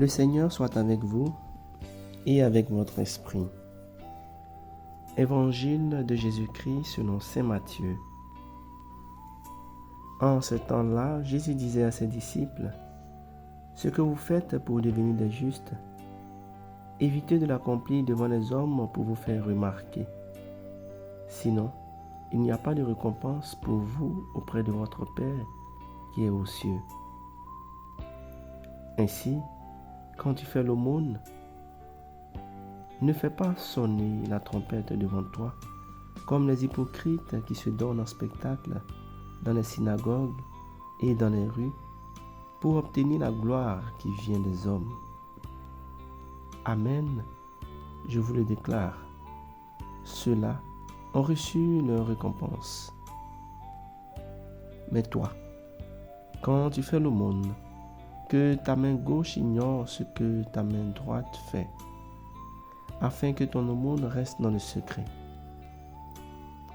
Le Seigneur soit avec vous et avec votre esprit. Évangile de Jésus-Christ selon saint Matthieu. En ce temps-là, Jésus disait à ses disciples, « Ce que vous faites pour devenir des justes, évitez de l'accomplir devant les hommes pour vous faire remarquer. Sinon, il n'y a pas de récompense pour vous auprès de votre Père qui est aux cieux. Ainsi, quand tu fais l'aumône, ne fais pas sonner la trompette devant toi, comme les hypocrites qui se donnent en spectacle dans les synagogues et dans les rues, pour obtenir la gloire qui vient des hommes. Amen, je vous le déclare, ceux-là ont reçu leur récompense. Mais toi, quand tu fais l'aumône, que ta main gauche ignore ce que ta main droite fait, afin que ton aumône reste dans le secret.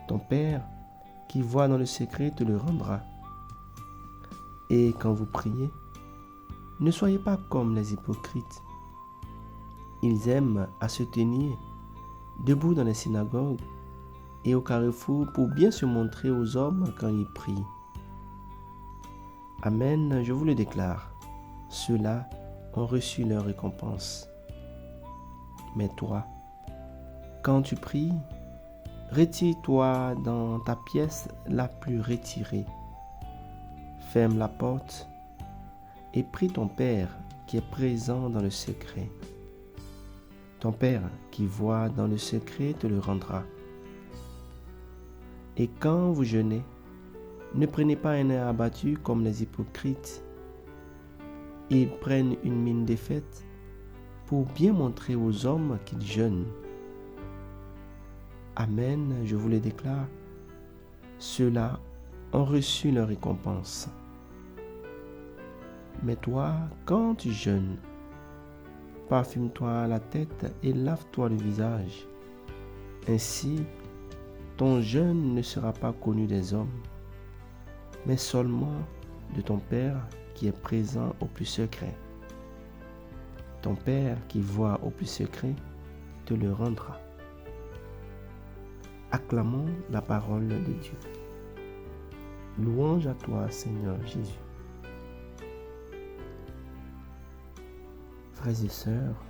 Ton Père, qui voit dans le secret, te le rendra. Et quand vous priez, ne soyez pas comme les hypocrites. Ils aiment à se tenir debout dans les synagogues et au carrefour pour bien se montrer aux hommes quand ils prient. Amen, je vous le déclare. Ceux-là ont reçu leur récompense. Mais toi, quand tu pries, retire-toi dans ta pièce la plus retirée. Ferme la porte et prie ton Père qui est présent dans le secret. Ton Père qui voit dans le secret te le rendra. Et quand vous jeûnez, ne prenez pas un air abattu comme les hypocrites. Ils prennent une mine défaite pour bien montrer aux hommes qu'ils jeûnent. Amen, je vous le déclare, ceux-là ont reçu leur récompense. Mais toi, quand tu jeûnes, parfume-toi la tête et lave-toi le visage. Ainsi, ton jeûne ne sera pas connu des hommes, mais seulement de ton Père qui est présent au plus secret. Ton Père qui voit au plus secret te le rendra. Acclamons la parole de Dieu. Louange à toi, Seigneur Jésus. Frères et sœurs,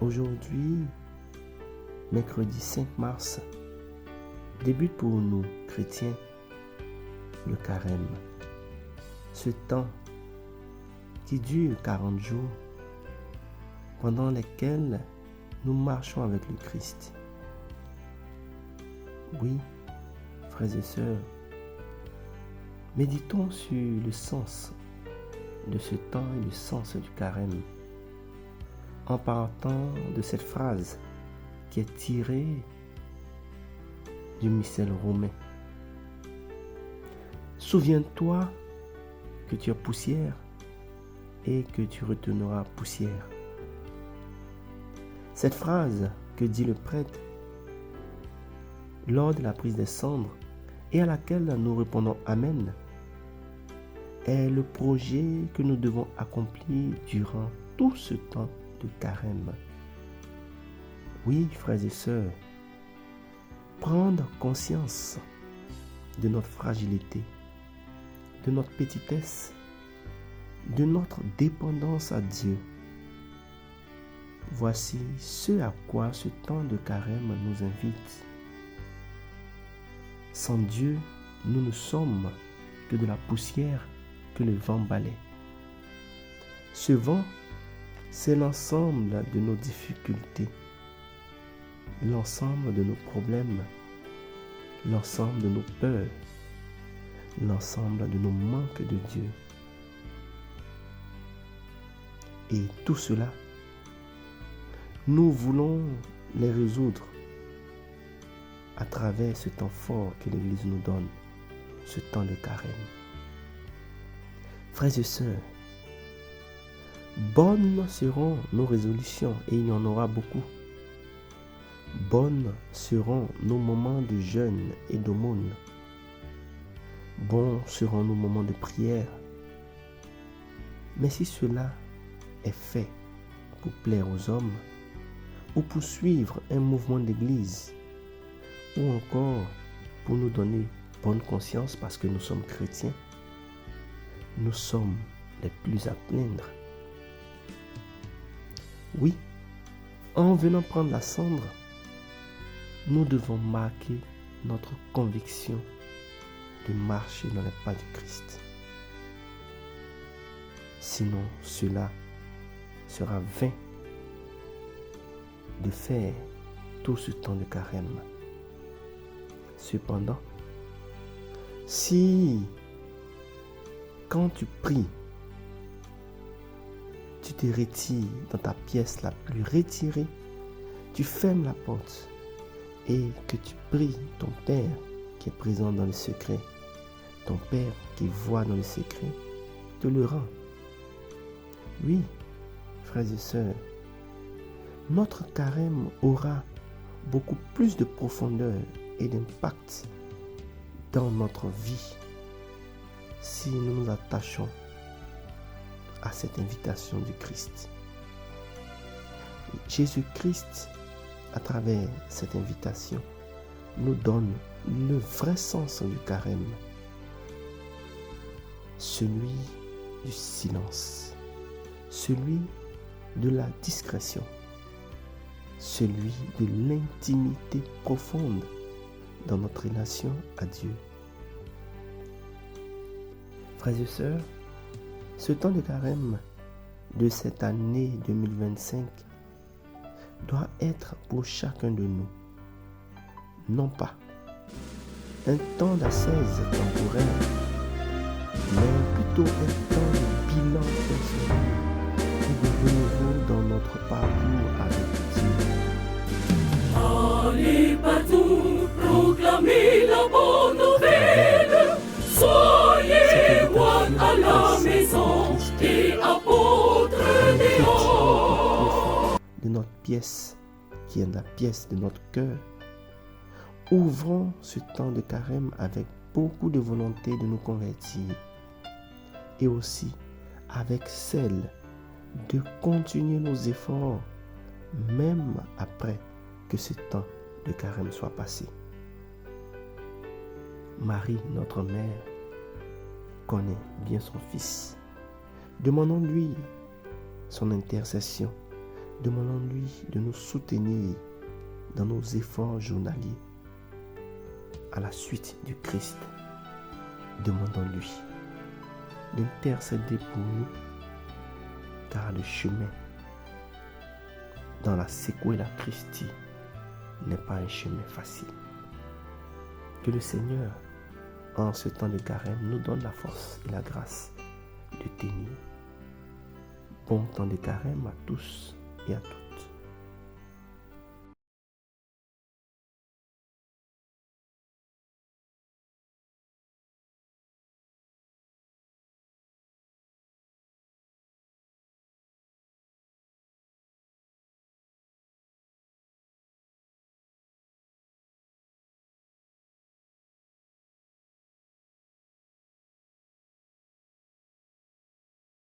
aujourd'hui, mercredi 5 mars, débute pour nous, chrétiens, le carême. Ce temps qui dure 40 jours, pendant lesquels nous marchons avec le Christ. Oui, frères et sœurs, méditons sur le sens de ce temps et le sens du carême, en partant de cette phrase qui est tirée du missel romain. Souviens-toi que tu es poussière et que tu retourneras poussière. Cette phrase que dit le prêtre lors de la prise des cendres et à laquelle nous répondons Amen est le projet que nous devons accomplir durant tout ce temps de carême. Oui, frères et sœurs, prendre conscience de notre fragilité, de notre petitesse, de notre dépendance à Dieu. Voici ce à quoi ce temps de carême nous invite. Sans Dieu, nous ne sommes que de la poussière que le vent balaie. Ce vent, c'est l'ensemble de nos difficultés, l'ensemble de nos problèmes, l'ensemble de nos peurs, l'ensemble de nos manques de Dieu. Et tout cela, nous voulons les résoudre à travers ce temps fort que l'Église nous donne, ce temps de carême. Frères et sœurs, bonnes seront nos résolutions et il y en aura beaucoup. Bonnes seront nos moments de jeûne et d'aumône. Bons seront nos moments de prière. Mais si cela est fait pour plaire aux hommes ou pour suivre un mouvement d'église ou encore pour nous donner bonne conscience parce que nous sommes chrétiens, nous sommes les plus à plaindre. Oui, en venant prendre la cendre, nous devons marquer notre conviction de marcher dans les pas du Christ. Sinon, cela sera vain de faire tout ce temps de carême. Cependant, si quand tu pries, tu te retires dans ta pièce la plus retirée, tu fermes la porte et que tu pries ton Père qui est présent dans le secret, ton Père qui voit dans le secret, te le rend. Oui, frères et sœurs, notre carême aura beaucoup plus de profondeur et d'impact dans notre vie si nous nous attachons à cette invitation du Christ. Jésus-Christ, à travers cette invitation, nous donne le vrai sens du carême, celui du silence, celui de la discrétion, celui de l'intimité profonde dans notre relation à Dieu. Frères et sœurs, ce temps de carême de cette année 2025 doit être pour chacun de nous, non pas un temps d'ascèse temporaire, mais plutôt un temps de bilan personnel et de renouveau dans notre parcours avec Dieu. Allez partout, proclamez la bonne nouvelle. Soyez moines à la maison et apôtres dehors. De notre pièce, qui est la pièce de notre cœur, ouvrons ce temps de carême avec beaucoup de volonté de nous convertir et aussi avec celle de continuer nos efforts même après que ce temps de carême soit passé. Marie, notre mère, connaît bien son Fils. Demandons-lui son intercession. Demandons-lui de nous soutenir dans nos efforts journaliers à la suite du Christ. Demandons-lui d'intercéder pour nous, car le chemin dans la Sequela Christi n'est pas un chemin facile. Que le Seigneur, en ce temps de carême, nous donne la force et la grâce de tenir. Bon temps de carême à tous et à toutes.